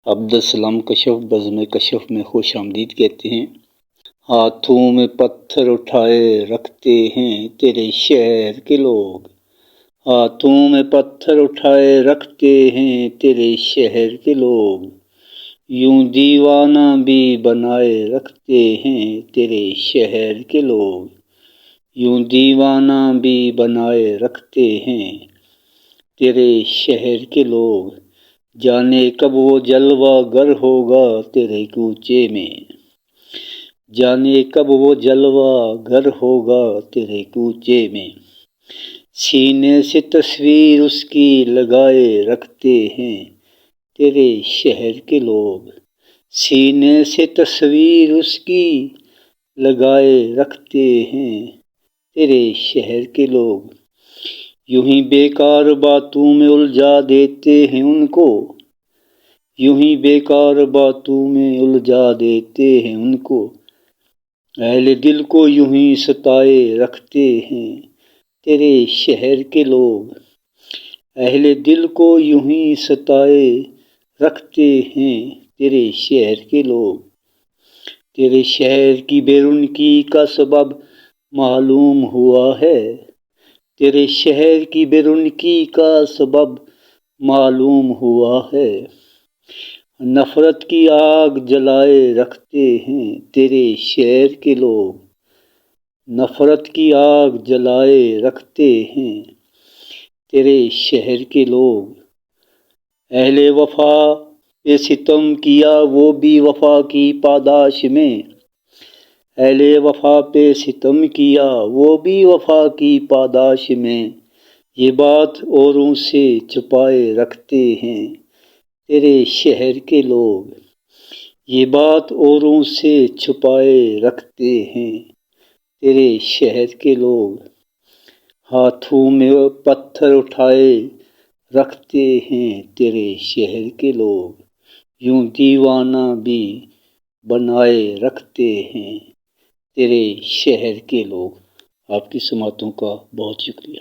عبدالسلام کشف بزم کشف میں خوش آمدید کہتے ہیں۔ ہاتھوں میں پتھر اٹھائے رکھتے ہیں تیرے شہر کے لوگ، ہاتھوں میں پتھر اٹھائے رکھتے ہیں تیرے شہر کے لوگ، یوں دیوانہ بھی بنائے رکھتے ہیں تیرے شہر کے لوگ، یوں دیوانہ بھی بنائے رکھتے ہیں تیرے شہر کے لوگ، جانے کب وہ جلوہ گر ہوگا تیرے کوچے میں، جانے کب وہ جلوہ گر ہوگا تیرے کوچے میں، سینے سے تصویر اس کی لگائے رکھتے ہیں تیرے شہر کے لوگ، سینے سے تصویر اس کی لگائے رکھتے ہیں تیرے شہر کے لوگ، یوں ہی بیکار باتوں میں الجھا دیتے ہیں ان کو، یوں ہی بیکار باتوں میں الجھا دیتے ہیں ان کو، اہل دل کو یوں ہی ستائے رکھتے ہیں تیرے شہر کے لوگ، اہل دل کو یوں ہی ستائے رکھتے ہیں تیرے شہر کے لوگ، تیرے شہر کی بے رونقی کا سبب معلوم ہوا ہے، تیرے شہر کی بے رونقی کا سبب معلوم ہوا ہے، نفرت کی آگ جلائے رکھتے ہیں تیرے شہر کے لوگ، نفرت کی آگ جلائے رکھتے ہیں تیرے شہر کے لوگ، اہل وفا پہ ستم کیا وہ بھی وفا کی پاداش میں، اہل وفا پہ ستم کیا وہ بھی وفا کی پاداش میں، یہ بات اوروں سے چھپائے رکھتے ہیں تیرے شہر کے لوگ، یہ بات اوروں سے چھپائے رکھتے ہیں تیرے شہر کے لوگ، ہاتھوں میں پتھر اٹھائے رکھتے ہیں تیرے شہر کے لوگ، یوں دیوانہ بھی بنائے رکھتے ہیں تیرے شہر کے لوگ۔ آپ کی سماعتوں کا بہت شکریہ۔